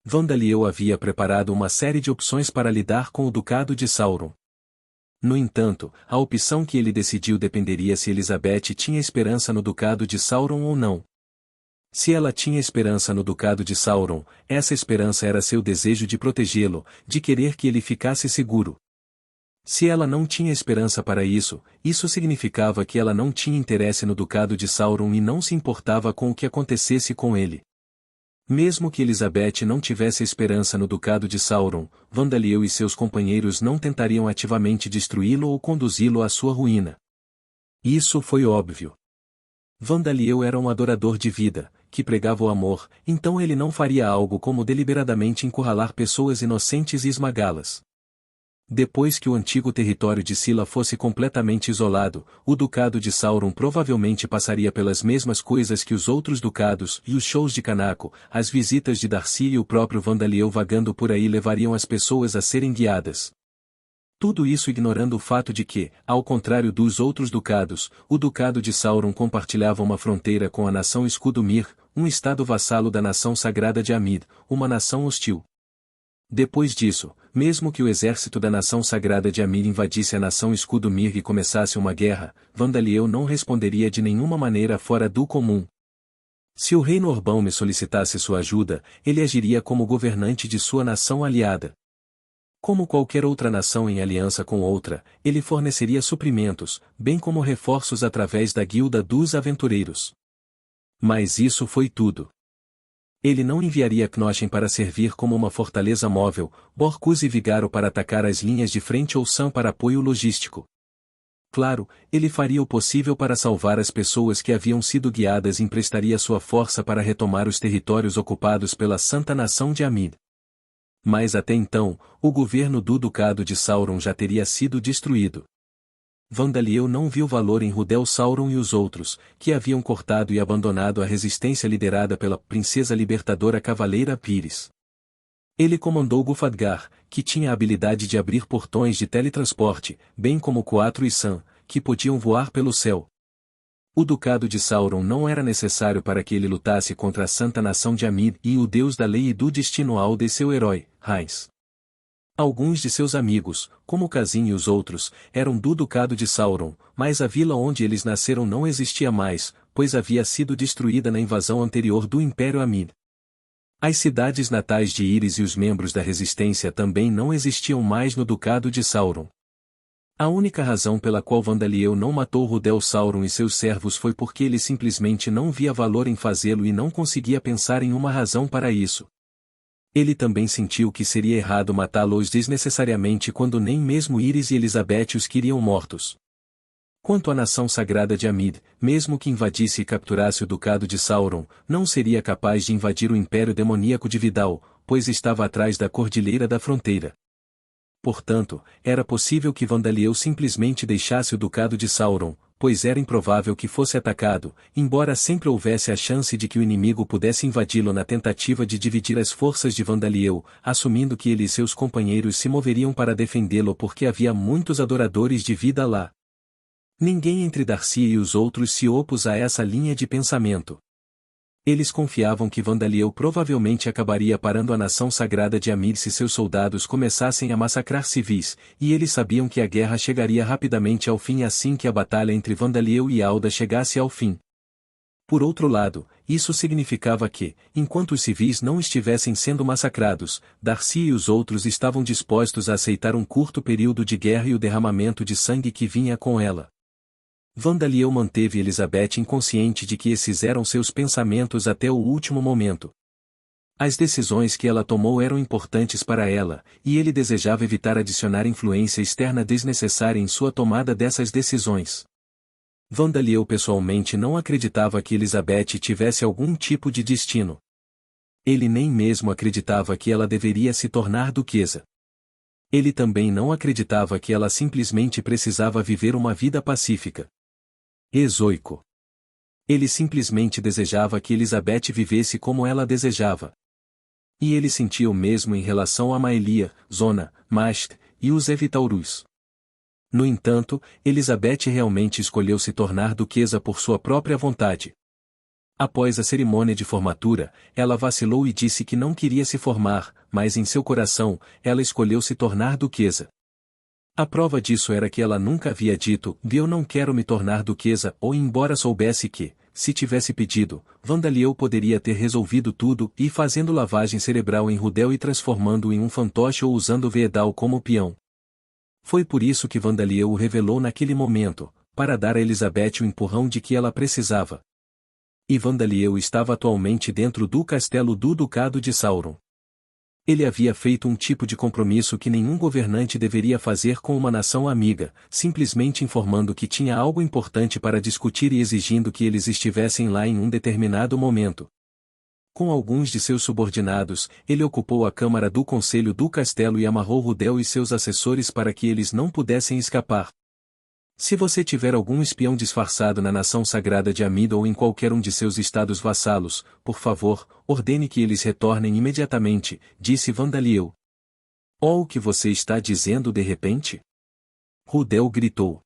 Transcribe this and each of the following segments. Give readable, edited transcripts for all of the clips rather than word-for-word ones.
Vandaliel havia preparado uma série de opções para lidar com o ducado de Sauron. No entanto, a opção que ele decidiu dependeria se Elizabeth tinha esperança no ducado de Sauron ou não. Se ela tinha esperança no ducado de Sauron, essa esperança era seu desejo de protegê-lo, de querer que ele ficasse seguro. Se ela não tinha esperança para isso, isso significava que ela não tinha interesse no ducado de Sauron e não se importava com o que acontecesse com ele. Mesmo que Elizabeth não tivesse esperança no ducado de Sauron, Vandaliel e seus companheiros não tentariam ativamente destruí-lo ou conduzi-lo à sua ruína. Isso foi óbvio. Vandaliel era um adorador de vida, que pregava o amor, então ele não faria algo como deliberadamente encurralar pessoas inocentes e esmagá-las. Depois que o antigo território de Sila fosse completamente isolado, o ducado de Sauron provavelmente passaria pelas mesmas coisas que os outros ducados, e os shows de Canaco, as visitas de Darcy e o próprio Vandaliel vagando por aí levariam as pessoas a serem guiadas. Tudo isso ignorando o fato de que, ao contrário dos outros ducados, o ducado de Sauron compartilhava uma fronteira com a nação Escudo-Mir, um estado vassalo da nação sagrada de Amid, uma nação hostil. Depois disso, mesmo que o exército da nação sagrada de Amir invadisse a nação Escudo-Mir e começasse uma guerra, Vandaliel não responderia de nenhuma maneira fora do comum. Se o rei Norbão me solicitasse sua ajuda, ele agiria como governante de sua nação aliada. Como qualquer outra nação em aliança com outra, ele forneceria suprimentos, bem como reforços através da Guilda dos Aventureiros. Mas isso foi tudo. Ele não enviaria Knochen para servir como uma fortaleza móvel, Borcus e Vigaro para atacar as linhas de frente ou Sam para apoio logístico. Claro, ele faria o possível para salvar as pessoas que haviam sido guiadas e emprestaria sua força para retomar os territórios ocupados pela Santa Nação de Amid. Mas até então, o governo do Ducado de Sauron já teria sido destruído. Vandaliel não viu valor em Rudel Sauron e os outros, que haviam cortado e abandonado a resistência liderada pela princesa libertadora Cavaleira Pires. Ele comandou Gufadgar, que tinha a habilidade de abrir portões de teletransporte, bem como Quatro e Sam, que podiam voar pelo céu. O Ducado de Sauron não era necessário para que ele lutasse contra a Santa Nação de Amid e o Deus da Lei e do Destino Alde seu herói, Hais. Alguns de seus amigos, como Kazin e os outros, eram do Ducado de Sauron, mas a vila onde eles nasceram não existia mais, pois havia sido destruída na invasão anterior do Império Amid. As cidades natais de Íris e os membros da Resistência também não existiam mais no Ducado de Sauron. A única razão pela qual Vandaliel não matou Rudel Sauron e seus servos foi porque ele simplesmente não via valor em fazê-lo e não conseguia pensar em uma razão para isso. Ele também sentiu que seria errado matá-los desnecessariamente quando nem mesmo Íris e Elizabeth os queriam mortos. Quanto à nação sagrada de Amid, mesmo que invadisse e capturasse o Ducado de Sauron, não seria capaz de invadir o Império Demoníaco de Vidal, pois estava atrás da Cordilheira da Fronteira. Portanto, era possível que Vandaliel simplesmente deixasse o Ducado de Sauron, pois era improvável que fosse atacado, embora sempre houvesse a chance de que o inimigo pudesse invadi-lo na tentativa de dividir as forças de Vandaliel, assumindo que ele e seus companheiros se moveriam para defendê-lo porque havia muitos adoradores de vida lá. Ninguém entre Darcy e os outros se opôs a essa linha de pensamento. Eles confiavam que Vandaliel provavelmente acabaria parando a nação sagrada de Amid se seus soldados começassem a massacrar civis, e eles sabiam que a guerra chegaria rapidamente ao fim assim que a batalha entre Vandaliel e Alda chegasse ao fim. Por outro lado, isso significava que, enquanto os civis não estivessem sendo massacrados, Darcy e os outros estavam dispostos a aceitar um curto período de guerra e o derramamento de sangue que vinha com ela. Vandaliel manteve Elizabeth inconsciente de que esses eram seus pensamentos até o último momento. As decisões que ela tomou eram importantes para ela, e ele desejava evitar adicionar influência externa desnecessária em sua tomada dessas decisões. Vandaliel pessoalmente não acreditava que Elizabeth tivesse algum tipo de destino. Ele nem mesmo acreditava que ela deveria se tornar duquesa. Ele também não acreditava que ela simplesmente precisava viver uma vida pacífica. Ezoico. Ele simplesmente desejava que Elizabeth vivesse como ela desejava. E ele sentia o mesmo em relação a Maelia, Zona, Mast, e os Evitaurus. No entanto, Elizabeth realmente escolheu se tornar duquesa por sua própria vontade. Após a cerimônia de formatura, ela vacilou e disse que não queria se formar, mas em seu coração, ela escolheu se tornar duquesa. A prova disso era que ela nunca havia dito, eu não quero me tornar duquesa, ou embora soubesse que, se tivesse pedido, Vandaliel poderia ter resolvido tudo, e fazendo lavagem cerebral em Rudel e transformando-o em um fantoche ou usando Veedal como peão. Foi por isso que Vandaliel o revelou naquele momento, para dar a Elizabeth o empurrão de que ela precisava. E Vandaliel estava atualmente dentro do castelo do Ducado de Sauron. Ele havia feito um tipo de compromisso que nenhum governante deveria fazer com uma nação amiga, simplesmente informando que tinha algo importante para discutir e exigindo que eles estivessem lá em um determinado momento. Com alguns de seus subordinados, ele ocupou a câmara do conselho do castelo e amarrou Rudel e seus assessores para que eles não pudessem escapar. Se você tiver algum espião disfarçado na nação sagrada de Amida ou em qualquer um de seus estados vassalos, por favor, ordene que eles retornem imediatamente, disse Vandaliel. Oh, o que você está dizendo de repente? Rudel gritou.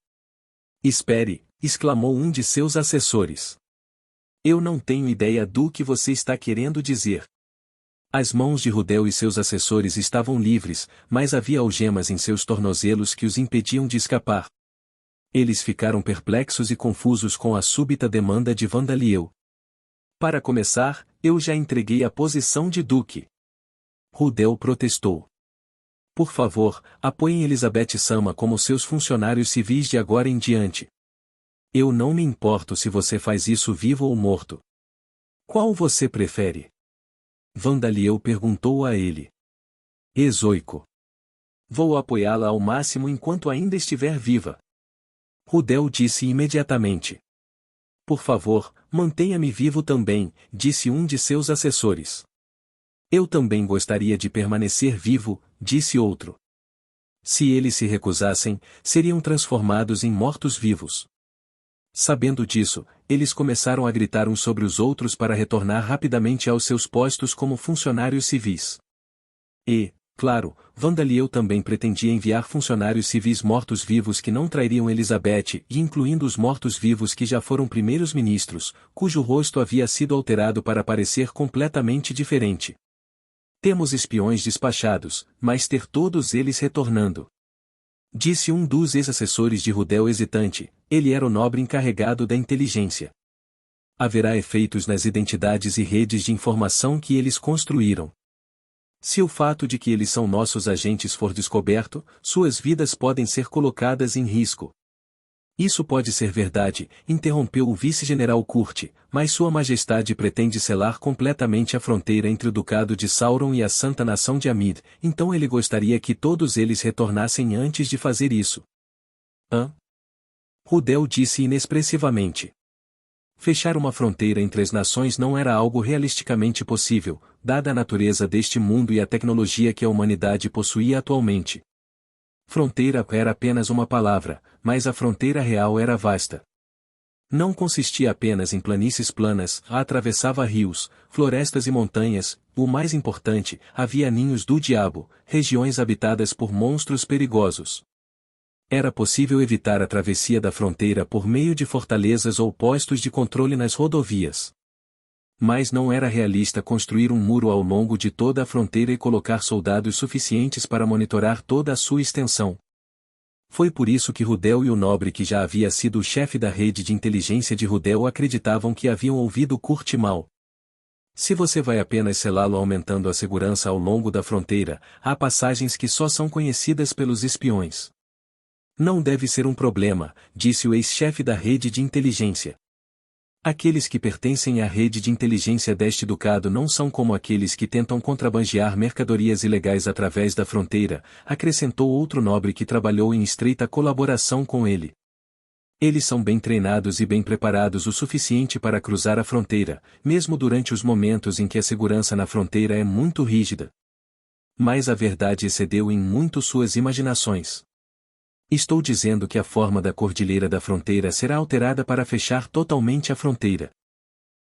Espere, exclamou um de seus assessores. Eu não tenho ideia do que você está querendo dizer. As mãos de Rudel e seus assessores estavam livres, mas havia algemas em seus tornozelos que os impediam de escapar. Eles ficaram perplexos e confusos com a súbita demanda de Vandaliel. Para começar, eu já entreguei a posição de duque. Rudel protestou. Por favor, apoiem Elizabeth Sama como seus funcionários civis de agora em diante. Eu não me importo se você faz isso vivo ou morto. Qual você prefere? Vandaliel perguntou a ele. Ezoico. Vou apoiá-la ao máximo enquanto ainda estiver viva. Rudel disse imediatamente. Por favor, mantenha-me vivo também, disse um de seus assessores. Eu também gostaria de permanecer vivo, disse outro. Se eles se recusassem, seriam transformados em mortos-vivos. Sabendo disso, eles começaram a gritar uns sobre os outros para retornar rapidamente aos seus postos como funcionários civis. E, claro, Vandaliel também pretendia enviar funcionários civis mortos-vivos que não trairiam Elizabeth, e incluindo os mortos-vivos que já foram primeiros ministros, cujo rosto havia sido alterado para parecer completamente diferente. Temos espiões despachados, mas ter todos eles retornando. Disse um dos ex-assessores de Rudel hesitante, ele era o nobre encarregado da inteligência. Haverá efeitos nas identidades e redes de informação que eles construíram. Se o fato de que eles são nossos agentes for descoberto, suas vidas podem ser colocadas em risco. Isso pode ser verdade, interrompeu o vice-general Kurt, mas Sua Majestade pretende selar completamente a fronteira entre o Ducado de Sauron e a Santa Nação de Amid, então ele gostaria que todos eles retornassem antes de fazer isso. Hã? Rudel disse inexpressivamente. Fechar uma fronteira entre as nações não era algo realisticamente possível, dada a natureza deste mundo e a tecnologia que a humanidade possuía atualmente. Fronteira era apenas uma palavra, mas a fronteira real era vasta. Não consistia apenas em planícies planas, atravessava rios, florestas e montanhas, o mais importante, havia ninhos do diabo, regiões habitadas por monstros perigosos. Era possível evitar a travessia da fronteira por meio de fortalezas ou postos de controle nas rodovias. Mas não era realista construir um muro ao longo de toda a fronteira e colocar soldados suficientes para monitorar toda a sua extensão. Foi por isso que Rudel e o nobre que já havia sido o chefe da rede de inteligência de Rudel acreditavam que haviam ouvido Kurt mal. Se você vai apenas selá-lo aumentando a segurança ao longo da fronteira, há passagens que só são conhecidas pelos espiões. Não deve ser um problema, disse o ex-chefe da rede de inteligência. Aqueles que pertencem à rede de inteligência deste ducado não são como aqueles que tentam contrabandear mercadorias ilegais através da fronteira, acrescentou outro nobre que trabalhou em estreita colaboração com ele. Eles são bem treinados e bem preparados o suficiente para cruzar a fronteira, mesmo durante os momentos em que a segurança na fronteira é muito rígida. Mas a verdade excedeu em muito suas imaginações. Estou dizendo que a forma da cordilheira da fronteira será alterada para fechar totalmente a fronteira.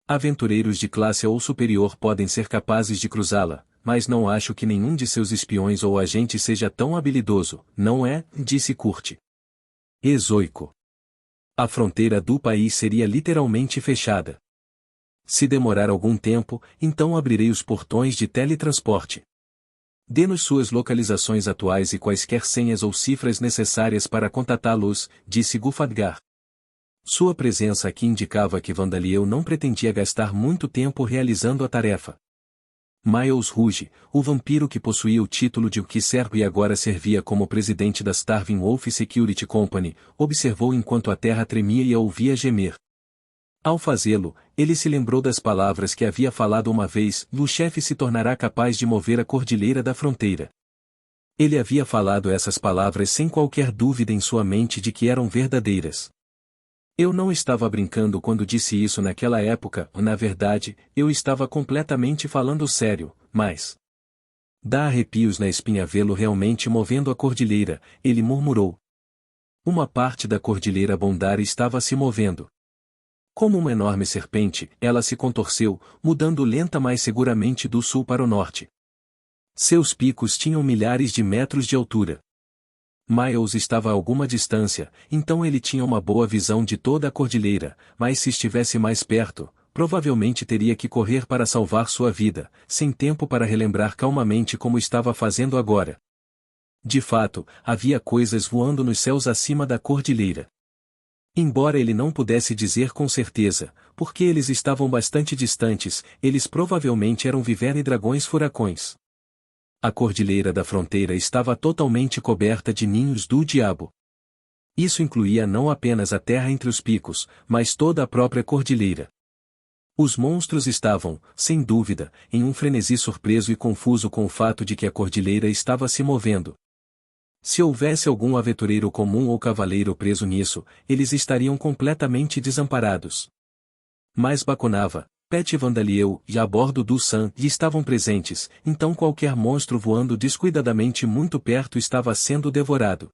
Aventureiros de classe ou superior podem ser capazes de cruzá-la, mas não acho que nenhum de seus espiões ou agentes seja tão habilidoso, não é? Disse Kurt. Ezoico. A fronteira do país seria literalmente fechada. Se demorar algum tempo, então abrirei os portões de teletransporte. Dê-nos suas localizações atuais e quaisquer senhas ou cifras necessárias para contatá-los, disse Gulfadgar. Sua presença aqui indicava que Vandaliel não pretendia gastar muito tempo realizando a tarefa. Miles Rouge, o vampiro que possuía o título de Uquiserpo e agora servia como presidente da Starving Wolf Security Company, observou enquanto a terra tremia e a ouvia gemer. Ao fazê-lo, ele se lembrou das palavras que havia falado uma vez: o chefe se tornará capaz de mover a cordilheira da fronteira. Ele havia falado essas palavras sem qualquer dúvida em sua mente de que eram verdadeiras. Eu não estava brincando quando disse isso naquela época, na verdade, eu estava completamente falando sério, mas... Dá arrepios na espinha vê-lo realmente movendo a cordilheira, ele murmurou. Uma parte da cordilheira Bondar estava se movendo. Como uma enorme serpente, ela se contorceu, mudando lenta mas seguramente do sul para o norte. Seus picos tinham milhares de metros de altura. Miles estava a alguma distância, então ele tinha uma boa visão de toda a cordilheira, mas se estivesse mais perto, provavelmente teria que correr para salvar sua vida, sem tempo para relembrar calmamente como estava fazendo agora. De fato, havia coisas voando nos céus acima da cordilheira. Embora ele não pudesse dizer com certeza, porque eles estavam bastante distantes, eles provavelmente eram Wyvern e dragões furacões. A cordilheira da fronteira estava totalmente coberta de ninhos do diabo. Isso incluía não apenas a terra entre os picos, mas toda a própria cordilheira. Os monstros estavam, sem dúvida, em um frenesi surpreso e confuso com o fato de que a cordilheira estava se movendo. Se houvesse algum aventureiro comum ou cavaleiro preso nisso, eles estariam completamente desamparados. Mas Baconava, Pet e Vandaliel e a bordo do Sun estavam presentes, então qualquer monstro voando descuidadamente muito perto estava sendo devorado.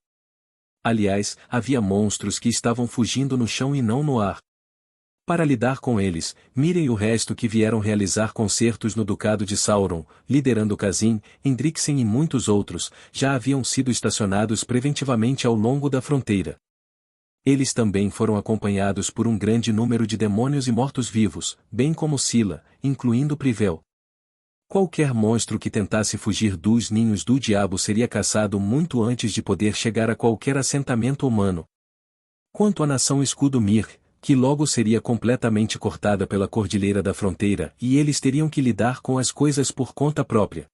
Aliás, havia monstros que estavam fugindo no chão e não no ar. Para lidar com eles, Miriam e o resto que vieram realizar concertos no Ducado de Sauron, liderando Kazin, Hendricksen e muitos outros, já haviam sido estacionados preventivamente ao longo da fronteira. Eles também foram acompanhados por um grande número de demônios e mortos-vivos, bem como Scylla, incluindo Privel. Qualquer monstro que tentasse fugir dos ninhos do diabo seria caçado muito antes de poder chegar a qualquer assentamento humano. Quanto à nação Escudo Mir, que logo seria completamente cortada pela cordilheira da fronteira, e eles teriam que lidar com as coisas por conta própria.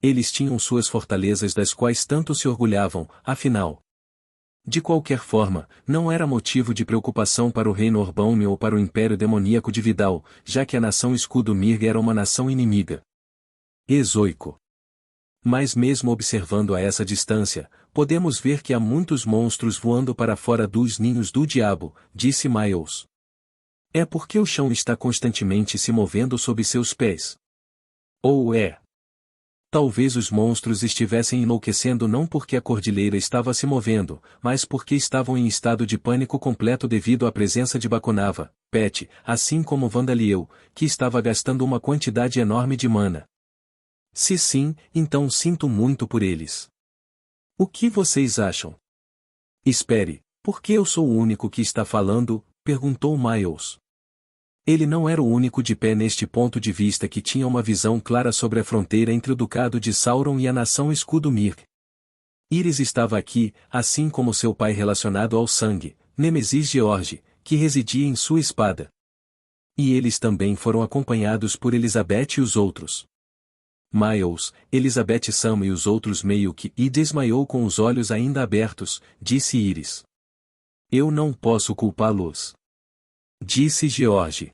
Eles tinham suas fortalezas das quais tanto se orgulhavam, afinal. De qualquer forma, não era motivo de preocupação para o reino Orbaumi ou para o império demoníaco de Vidal, já que a nação Escudo Mir era uma nação inimiga. Ezoico. Mas mesmo observando a essa distância, podemos ver que há muitos monstros voando para fora dos ninhos do diabo, disse Miles. É porque o chão está constantemente se movendo sob seus pés. Ou é? Talvez os monstros estivessem enlouquecendo não porque a cordilheira estava se movendo, mas porque estavam em estado de pânico completo devido à presença de Baconava, Pet, assim como Vandaliel, que estava gastando uma quantidade enorme de mana. Se sim, então sinto muito por eles. O que vocês acham? Espere, por que eu sou o único que está falando? Perguntou Miles. Ele não era o único de pé neste ponto de vista que tinha uma visão clara sobre a fronteira entre o Ducado de Sauron e a nação Escudo Mir. Iris estava aqui, assim como seu pai relacionado ao sangue, Nemesis George, que residia em sua espada. E eles também foram acompanhados por Elizabeth e os outros. Miles, Elizabeth Sam e os outros meio que e desmaiou com os olhos ainda abertos, disse Iris. Eu não posso culpá-los. Disse George.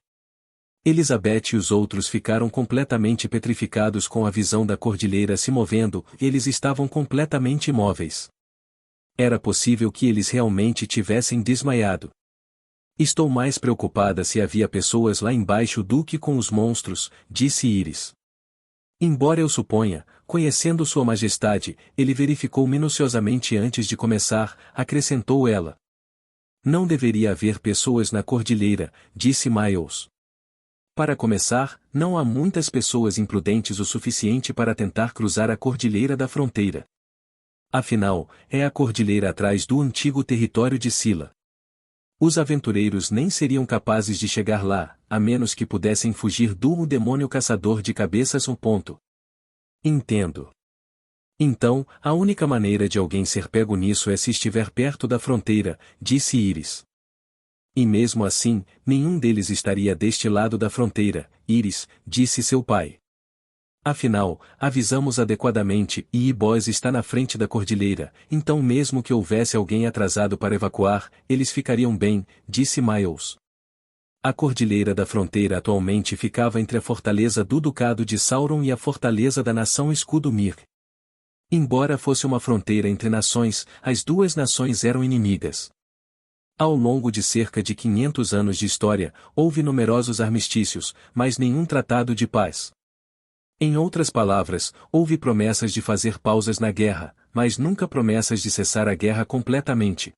Elizabeth e os outros ficaram completamente petrificados com a visão da cordilheira se movendo, eles estavam completamente imóveis. Era possível que eles realmente tivessem desmaiado. Estou mais preocupada se havia pessoas lá embaixo do que com os monstros, disse Iris. Embora eu suponha, conhecendo Sua Majestade, ele verificou minuciosamente antes de começar, acrescentou ela. Não deveria haver pessoas na cordilheira, disse Miles. Para começar, não há muitas pessoas imprudentes o suficiente para tentar cruzar a cordilheira da fronteira. Afinal, é a cordilheira atrás do antigo território de Scylla. Os aventureiros nem seriam capazes de chegar lá, a menos que pudessem fugir do demônio caçador de cabeças. Entendo. Então, a única maneira de alguém ser pego nisso é se estiver perto da fronteira, disse Iris. E mesmo assim, nenhum deles estaria deste lado da fronteira, Iris, disse seu pai. Afinal, avisamos adequadamente e Ibós está na frente da cordilheira, então mesmo que houvesse alguém atrasado para evacuar, eles ficariam bem, disse Miles. A cordilheira da fronteira atualmente ficava entre a fortaleza do Ducado de Sauron e a fortaleza da nação Escudo Mir. Embora fosse uma fronteira entre nações, as duas nações eram inimigas. Ao longo de cerca de 500 anos de história, houve numerosos armistícios, mas nenhum tratado de paz. Em outras palavras, houve promessas de fazer pausas na guerra, mas nunca promessas de cessar a guerra completamente.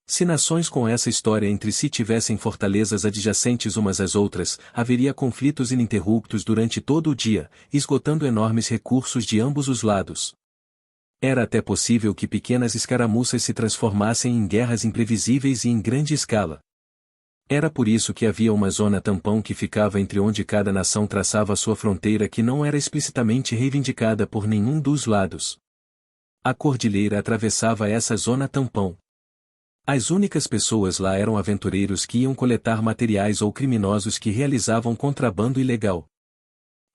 Se nações com essa história entre si tivessem fortalezas adjacentes umas às outras, haveria conflitos ininterruptos durante todo o dia, esgotando enormes recursos de ambos os lados. Era até possível que pequenas escaramuças se transformassem em guerras imprevisíveis e em grande escala. Era por isso que havia uma zona tampão que ficava entre onde cada nação traçava sua fronteira que não era explicitamente reivindicada por nenhum dos lados. A cordilheira atravessava essa zona tampão. As únicas pessoas lá eram aventureiros que iam coletar materiais ou criminosos que realizavam contrabando ilegal.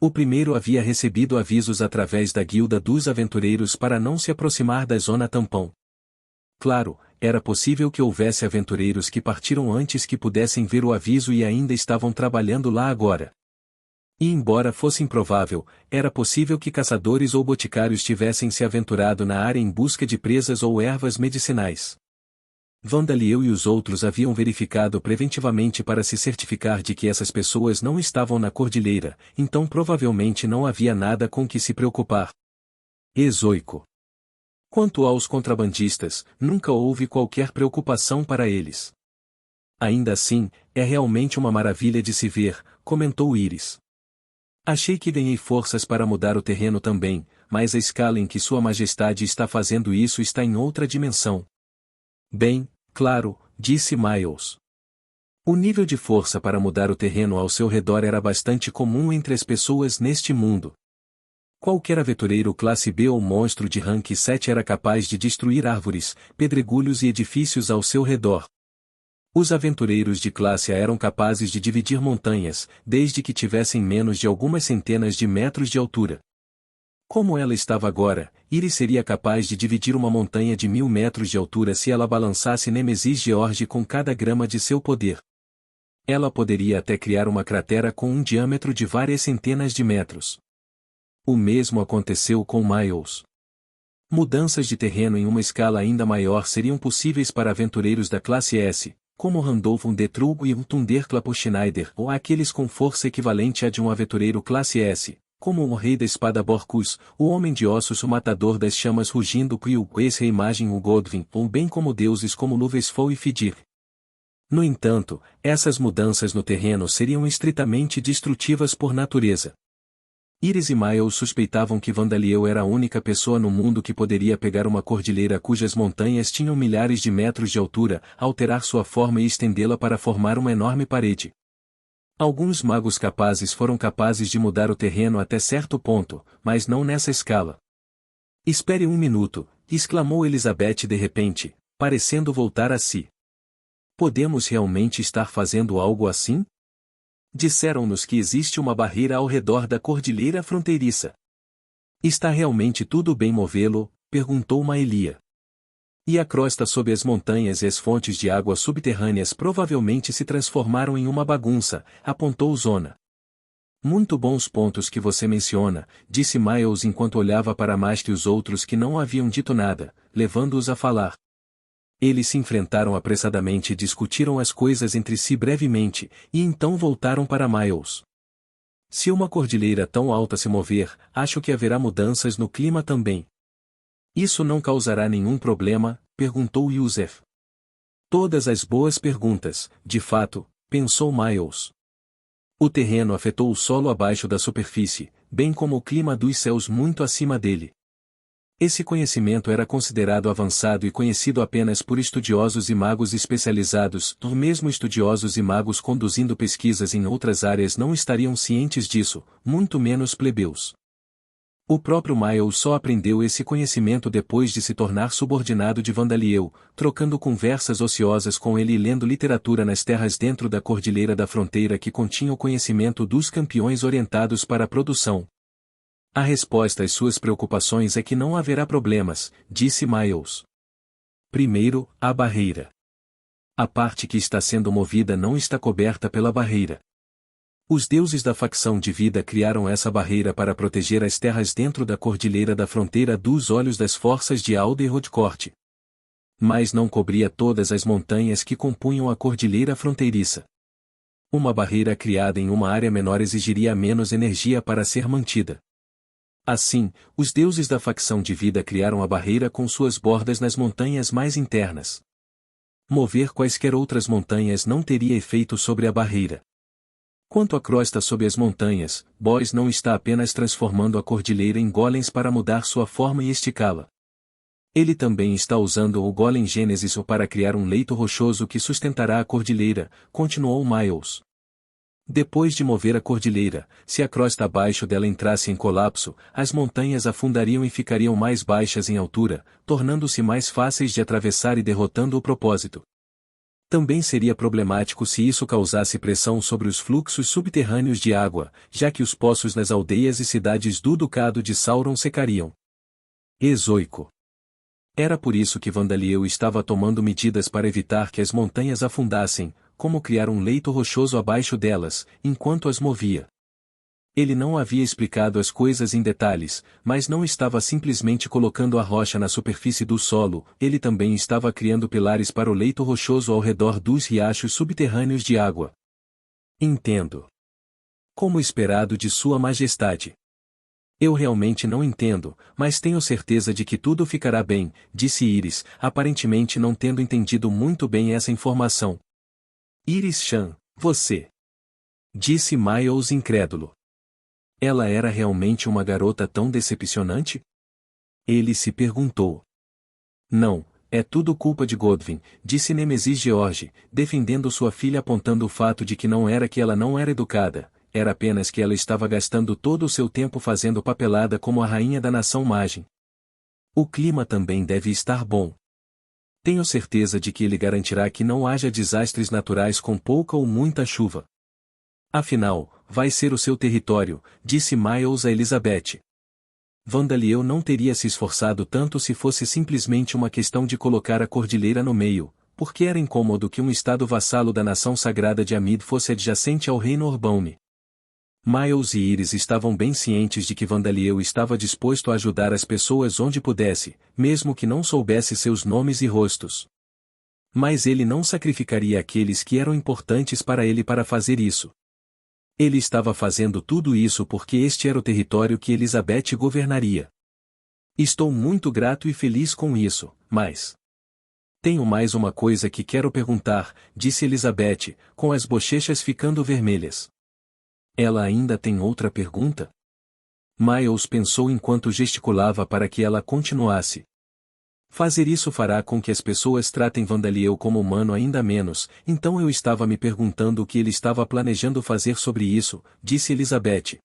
O primeiro havia recebido avisos através da Guilda dos Aventureiros para não se aproximar da zona tampão. Claro, era possível que houvesse aventureiros que partiram antes que pudessem ver o aviso e ainda estavam trabalhando lá agora. E embora fosse improvável, era possível que caçadores ou boticários tivessem se aventurado na área em busca de presas ou ervas medicinais. Vandaliel e os outros haviam verificado preventivamente para se certificar de que essas pessoas não estavam na cordilheira, então provavelmente não havia nada com que se preocupar. Ezoico. Quanto aos contrabandistas, nunca houve qualquer preocupação para eles. Ainda assim, é realmente uma maravilha de se ver, comentou Iris. Achei que ganhei forças para mudar o terreno também, mas a escala em que Sua Majestade está fazendo isso está em outra dimensão. Bem, claro, disse Miles. O nível de força para mudar o terreno ao seu redor era bastante comum entre as pessoas neste mundo. Qualquer aventureiro classe B ou monstro de rank 7 era capaz de destruir árvores, pedregulhos e edifícios ao seu redor. Os aventureiros de classe A eram capazes de dividir montanhas, desde que tivessem menos de algumas centenas de metros de altura. Como ela estava agora, Iris seria capaz de dividir uma montanha de 1000 metros de altura se ela balançasse Nemesis George com cada grama de seu poder. Ela poderia até criar uma cratera com um diâmetro de várias centenas de metros. O mesmo aconteceu com Miles. Mudanças de terreno em uma escala ainda maior seriam possíveis para aventureiros da classe S, como Randolph Detrugo e Thunderclap Schneider, ou aqueles com força equivalente à de um aventureiro classe S, como o Rei da Espada Borcus, o Homem de Ossos, o Matador das Chamas Rugindo e o Ex-Reimagem o Godwin, ou bem como deuses como Luvesfol e Fidir. No entanto, essas mudanças no terreno seriam estritamente destrutivas por natureza. Iris e Miles suspeitavam que Vandaliel era a única pessoa no mundo que poderia pegar uma cordilheira cujas montanhas tinham milhares de metros de altura, alterar sua forma e estendê-la para formar uma enorme parede. Alguns magos capazes foram capazes de mudar o terreno até certo ponto, mas não nessa escala. Espere um minuto, exclamou Elizabeth de repente, parecendo voltar a si. Podemos realmente estar fazendo algo assim? Disseram-nos que existe uma barreira ao redor da cordilheira fronteiriça. Está realmente tudo bem movê-lo? Perguntou Maelia. E a crosta sob as montanhas e as fontes de água subterrâneas provavelmente se transformaram em uma bagunça, apontou Zona. Muito bons pontos que você menciona, disse Miles enquanto olhava para Mast e os outros que não haviam dito nada, levando-os a falar. Eles se enfrentaram apressadamente e discutiram as coisas entre si brevemente, e então voltaram para Miles. Se uma cordilheira tão alta se mover, acho que haverá mudanças no clima também. Isso não causará nenhum problema? Perguntou Yusef. Todas as boas perguntas, de fato, pensou Miles. O terreno afetou o solo abaixo da superfície, bem como o clima dos céus muito acima dele. Esse conhecimento era considerado avançado e conhecido apenas por estudiosos e magos especializados, ou mesmo estudiosos e magos conduzindo pesquisas em outras áreas não estariam cientes disso, muito menos plebeus. O próprio Miles só aprendeu esse conhecimento depois de se tornar subordinado de Vandaliel, trocando conversas ociosas com ele e lendo literatura nas terras dentro da Cordilheira da Fronteira que continha o conhecimento dos campeões orientados para a produção. A resposta às suas preocupações é que não haverá problemas, disse Miles. Primeiro, a barreira. A parte que está sendo movida não está coberta pela barreira. Os deuses da facção de vida criaram essa barreira para proteger as terras dentro da Cordilheira da Fronteira dos olhos das forças de Alderrodcourt. Mas não cobria todas as montanhas que compunham a Cordilheira Fronteiriça. Uma barreira criada em uma área menor exigiria menos energia para ser mantida. Assim, os deuses da facção de vida criaram a barreira com suas bordas nas montanhas mais internas. Mover quaisquer outras montanhas não teria efeito sobre a barreira. Quanto à crosta sob as montanhas, Boris não está apenas transformando a cordilheira em golems para mudar sua forma e esticá-la. Ele também está usando o golem Gênesis para criar um leito rochoso que sustentará a cordilheira, continuou Miles. Depois de mover a cordilheira, se a crosta abaixo dela entrasse em colapso, as montanhas afundariam e ficariam mais baixas em altura, tornando-se mais fáceis de atravessar e derrotando o propósito. Também seria problemático se isso causasse pressão sobre os fluxos subterrâneos de água, já que os poços nas aldeias e cidades do Ducado de Sauron secariam. Ezoico. Era por isso que Vandaliel estava tomando medidas para evitar que as montanhas afundassem, como criar um leito rochoso abaixo delas, enquanto as movia. Ele não havia explicado as coisas em detalhes, mas não estava simplesmente colocando a rocha na superfície do solo, ele também estava criando pilares para o leito rochoso ao redor dos riachos subterrâneos de água. Entendo. Como esperado de Sua Majestade. Eu realmente não entendo, mas tenho certeza de que tudo ficará bem, disse Iris, aparentemente não tendo entendido muito bem essa informação. Iris-chan, você. Disse Miles incrédulo. Ela era realmente uma garota tão decepcionante? Ele se perguntou. Não, é tudo culpa de Godwin, disse Nemesis George, defendendo sua filha apontando o fato de que não era que ela não era educada, era apenas que ela estava gastando todo o seu tempo fazendo papelada como a rainha da nação Magem. O clima também deve estar bom. Tenho certeza de que ele garantirá que não haja desastres naturais com pouca ou muita chuva. Afinal, vai ser o seu território, disse Miles a Elizabeth. Vandaliel não teria se esforçado tanto se fosse simplesmente uma questão de colocar a cordilheira no meio, porque era incômodo que um estado vassalo da nação sagrada de Amid fosse adjacente ao reino Orbaune. Miles e Iris estavam bem cientes de que Vandaliel estava disposto a ajudar as pessoas onde pudesse, mesmo que não soubesse seus nomes e rostos. Mas ele não sacrificaria aqueles que eram importantes para ele para fazer isso. Ele estava fazendo tudo isso porque este era o território que Elizabeth governaria. Estou muito grato e feliz com isso, mas... Tenho mais uma coisa que quero perguntar, disse Elizabeth, com as bochechas ficando vermelhas. Ela ainda tem outra pergunta? Miles pensou enquanto gesticulava para que ela continuasse. Fazer isso fará com que as pessoas tratem Vandaliel como humano ainda menos, então eu estava me perguntando o que ele estava planejando fazer sobre isso, disse Elizabeth.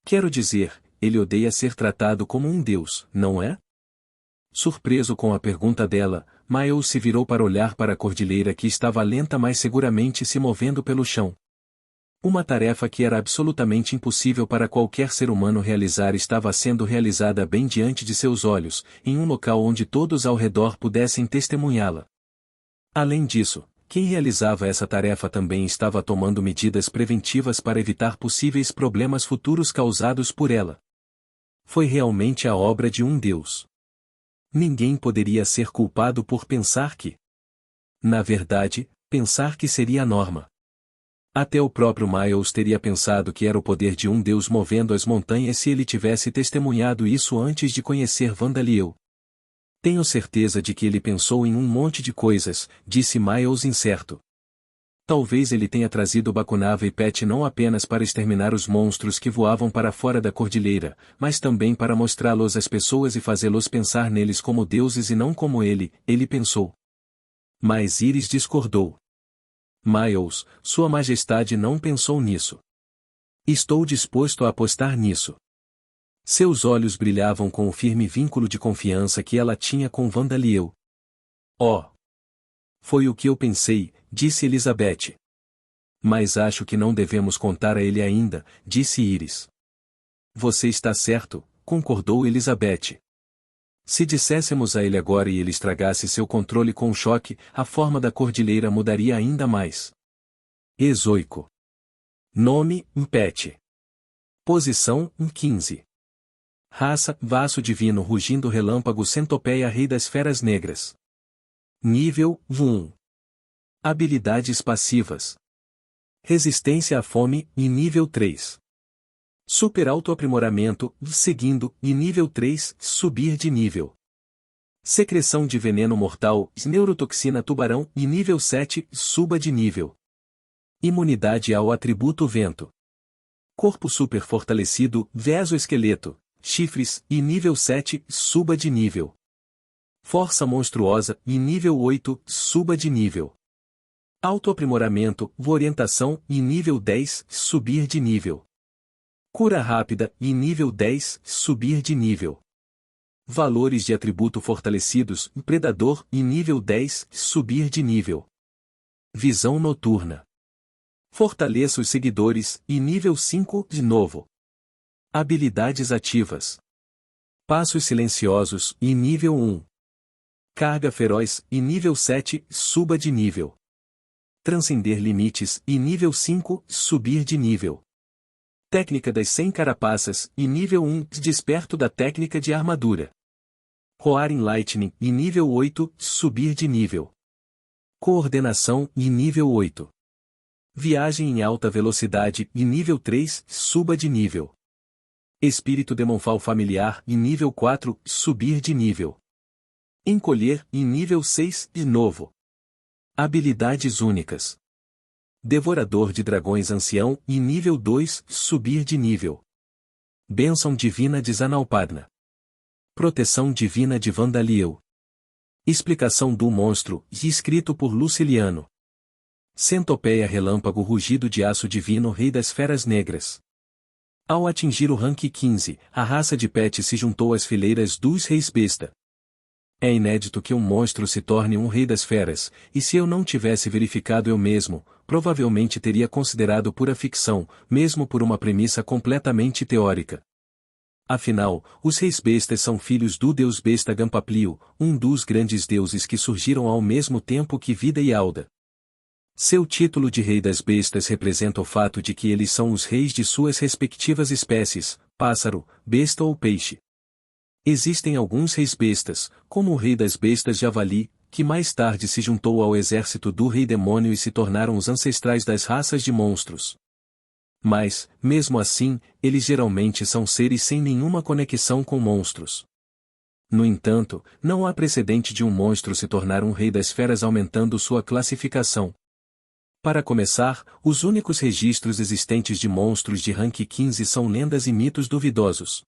Quero dizer, ele odeia ser tratado como um deus, não é? Surpreso com a pergunta dela, Miles se virou para olhar para a cordilheira que estava lenta mas seguramente se movendo pelo chão. Uma tarefa que era absolutamente impossível para qualquer ser humano realizar estava sendo realizada bem diante de seus olhos, em um local onde todos ao redor pudessem testemunhá-la. Além disso, quem realizava essa tarefa também estava tomando medidas preventivas para evitar possíveis problemas futuros causados por ela. Foi realmente a obra de um Deus. Ninguém poderia ser culpado por pensar que... Na verdade, pensar que seria a norma. Até o próprio Miles teria pensado que era o poder de um deus movendo as montanhas se ele tivesse testemunhado isso antes de conhecer Vandaliel. Tenho certeza de que ele pensou em um monte de coisas, disse Miles incerto. Talvez ele tenha trazido Bacunava e Pet não apenas para exterminar os monstros que voavam para fora da cordilheira, mas também para mostrá-los às pessoas e fazê-los pensar neles como deuses e não como ele pensou. Mas Íris discordou. Miles, Sua Majestade não pensou nisso. Estou disposto a apostar nisso. Seus olhos brilhavam com o firme vínculo de confiança que ela tinha com Vandaliel. Oh! Foi o que eu pensei, disse Elizabeth. Mas acho que não devemos contar a ele ainda, disse Íris. Você está certo, concordou Elizabeth. Se disséssemos a ele agora e ele estragasse seu controle com o choque, a forma da cordilheira mudaria ainda mais. Ezoico. Nome, Pet. Posição, 15. Raça, Vaso Divino Rugindo Relâmpago Centopeia Rei das Feras Negras. Nível, 1. Habilidades passivas. Resistência à fome, e nível 3. Super autoaprimoramento, seguindo, e nível 3, subir de nível. Secreção de veneno mortal, neurotoxina tubarão, e nível 7, suba de nível. Imunidade ao atributo vento. Corpo super fortalecido, exoesqueleto, chifres, e nível 7, suba de nível. Força monstruosa, e nível 8, suba de nível. Autoaprimoramento, orientação, e nível 10, subir de nível. Cura rápida, e nível 10, subir de nível. Valores de atributo fortalecidos, predador, e nível 10, subir de nível. Visão noturna. Fortaleça os seguidores, e nível 5, de novo. Habilidades ativas. Passos silenciosos, e nível 1. Carga feroz, e nível 7, suba de nível. Transcender limites, e nível 5, subir de nível. Técnica das 100 carapaças, e nível 1, desperto da técnica de armadura. Roaring Lightning, e nível 8, subir de nível. Coordenação, e nível 8. Viagem em alta velocidade, e nível 3, suba de nível. Espírito Demonfal Familiar, e nível 4, subir de nível. Encolher, e nível 6, de novo. Habilidades únicas. Devorador de Dragões Ancião, e nível 2, subir de nível. Bênção Divina de Zanalpadna. Proteção Divina de Vandaliel. Explicação do monstro, escrito por Luciliano. Centopeia Relâmpago Rugido de Aço Divino Rei das Feras Negras. Ao atingir o rank 15, a raça de Pet se juntou às fileiras dos Reis Besta. É inédito que um monstro se torne um Rei das Feras, e se eu não tivesse verificado eu mesmo, provavelmente teria considerado pura ficção, mesmo por uma premissa completamente teórica. Afinal, os Reis Bestas são filhos do deus Besta Gampaplio, um dos grandes deuses que surgiram ao mesmo tempo que Vida e Alda. Seu título de Rei das Bestas representa o fato de que eles são os reis de suas respectivas espécies, pássaro, besta ou peixe. Existem alguns reis bestas, como o Rei das Bestas Javali, que mais tarde se juntou ao exército do Rei Demônio e se tornaram os ancestrais das raças de monstros. Mas, mesmo assim, eles geralmente são seres sem nenhuma conexão com monstros. No entanto, não há precedente de um monstro se tornar um Rei das Feras aumentando sua classificação. Para começar, os únicos registros existentes de monstros de rank 15 são lendas e mitos duvidosos.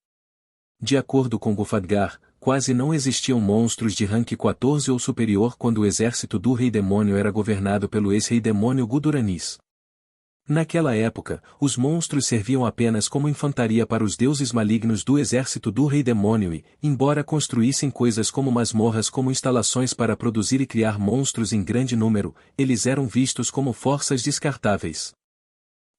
De acordo com Gufadgar, quase não existiam monstros de rank 14 ou superior quando o exército do Rei Demônio era governado pelo ex-Rei Demônio Guduranis. Naquela época, os monstros serviam apenas como infantaria para os deuses malignos do exército do Rei Demônio e, embora construíssem coisas como masmorras como instalações para produzir e criar monstros em grande número, eles eram vistos como forças descartáveis.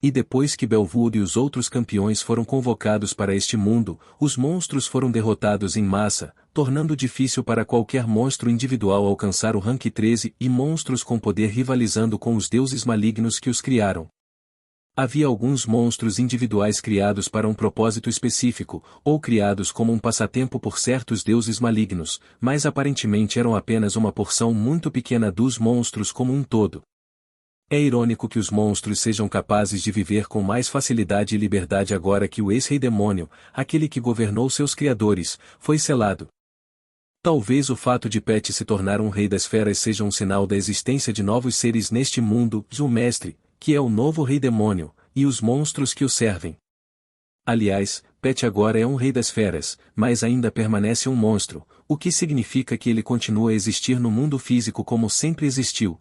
E depois que Belvood e os outros campeões foram convocados para este mundo, os monstros foram derrotados em massa, tornando difícil para qualquer monstro individual alcançar o rank 13 e monstros com poder rivalizando com os deuses malignos que os criaram. Havia alguns monstros individuais criados para um propósito específico, ou criados como um passatempo por certos deuses malignos, mas aparentemente eram apenas uma porção muito pequena dos monstros como um todo. É irônico que os monstros sejam capazes de viver com mais facilidade e liberdade agora que o ex-rei demônio, aquele que governou seus criadores, foi selado. Talvez o fato de Pet se tornar um rei das feras seja um sinal da existência de novos seres neste mundo, o mestre, que é o novo rei demônio, e os monstros que o servem. Aliás, Pet agora é um rei das feras, mas ainda permanece um monstro, o que significa que ele continua a existir no mundo físico como sempre existiu,